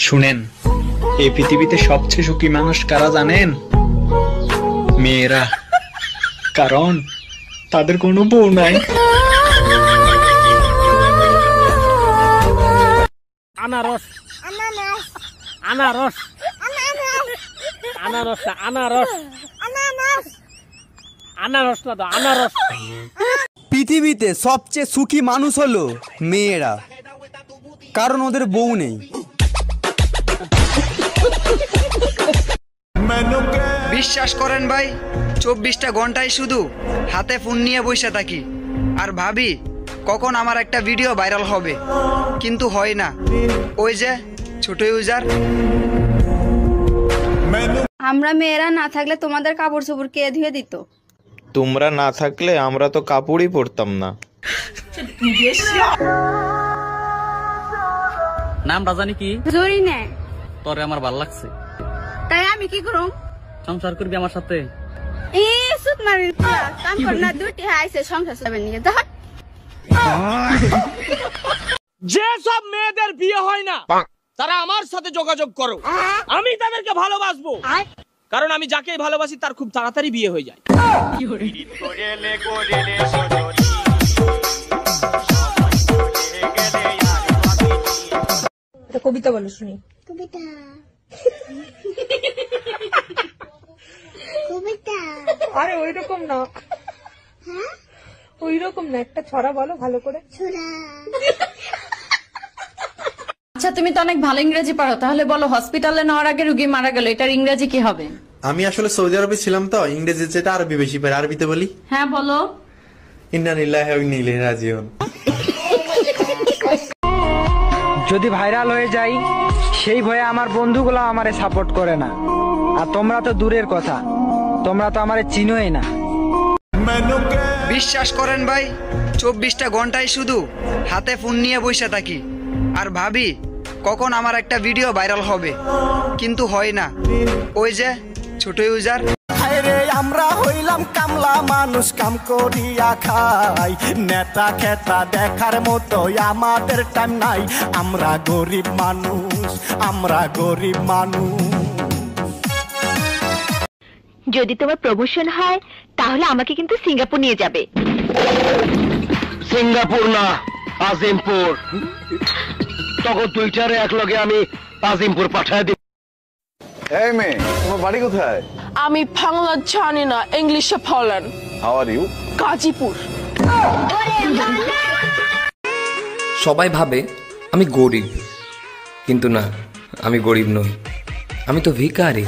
শুনেন, এই পৃথিবীতে সবচেয়ে সুখী মানুষ কারা জানেন? মেয়েরা, কারণ তাদের কোনো বউ নাই। আনারস আনারস আনারস আনারস আনারস না তো আনারস। পৃথিবীতে সবচেয়ে সুখী মানুষ হলো মেয়েরা, কারণ ওদের বউ নেই। বিশ্বাস করেন ভাই, 24টা ঘন্টায় শুধু হাতে ফোন নিয়ে বসে থাকি আর ভাবি কখন আমার একটা ভিডিও ভাইরাল হবে, কিন্তু হয় না। ওই যে ছোট ইউজার। আমরা মেয়েরা না থাকলে তোমাদের কাপড় চোপড় কে ধুয়ে দিত? তোমরা না থাকলে আমরা তো কাপড়ই পরতাম না। নাম রাজানি কি? জরি নে। তোরে আমার ভালো লাগছে, তাই আমি কি করুম? সংসার করবি আমার সাথে? সুত মারি কাম কর না, দুটি আইছে সংসার চালাবে নিয়ে যা। যে সব মেয়েদের বিয়ে হয় না তারা আমার সাথে যোগাযোগ করো, আমি তাদেরকে ভালোবাসবো, কারণ আমি যাকে ভালোবাসি তার খুব তাড়াতাড়ি বিয়ে হয়ে যায়। কবিতা বলো শুনি। কবিতা আরে ওই রকম না, ওই রকম না, একটা ছড়া বলো ভালো করে। আচ্ছা, তুমি তো অনেক ভালো ইংরেজি পারো, তাহলে বলো হসপিটালে নেওয়ার আগে রোগী মারা গেল, এটার ইংরেজি কি হবে? আমি আসলে সৌদি আরবে ছিলাম তো, ইংরেজি যেটা আরবি বেশি পারি, আরবিতে বলি। হ্যাঁ বলো। ইন্না লিল্লাহি ওয়া ইন্না ইলাইহি রাজিউন। যদি ভাইরাল হয়ে যাই সেই ভয়ে আমার বন্ধুগুলো আমারে সাপোর্ট করে না, আর তোমরা তো দূরের কথা, তোমরা তো আমারে চিনোই না। বিশ্বাস করেন ভাই, 24টা ঘন্টায় শুধু হাতে ফোন নিয়ে বসে থাকি আর ভাবি কখন আমার একটা ভিডিও ভাইরাল হবে, কিন্তু হয় না। ওই যে ছোট ইউজার। আমরা হইলাম কামলা মানুষ, কাম করিয়া খাই, নেতা খেতা দেখার মতো আমাদের টাইম নাই। আমরা গরিব মানুষ, আমরা গরিব মানুষ। যদি তোমার প্রমোশন হয় তাহলে আমাকে কিন্তু সিঙ্গাপুর নিয়ে যাবে। সিঙ্গাপুর না, আজিমপুর। তখন টুইটারে একলগে আমি আজিমপুর পাঠায় দিব। এই মেয়ে, তোমার বাড়ি কোথায়? আমি বাংলা জানি না, ইংলিশে বলেন। How are you? গাজীপুর। সবাই ভাবে আমি গরিব, কিন্তু না, আমি গরিব নই, আমি তো ভিখারি।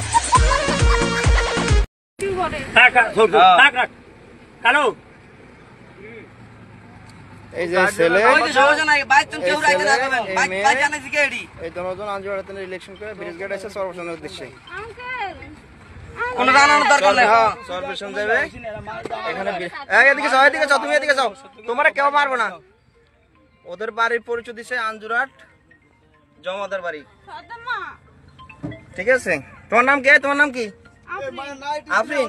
এই যে ছেলে ইলেকশন করে ব্রিজ গেট আছে সর্বসাধারণের উদ্দেশ্যে। তোমার কেউ মারবো না। ওদের বাড়ির পরিচয় দিচ্ছে আঞ্জুরাট জমাদার বাড়ি, ঠিক আছে? তোমার নাম কে? তোমার নাম কি? আফরিন।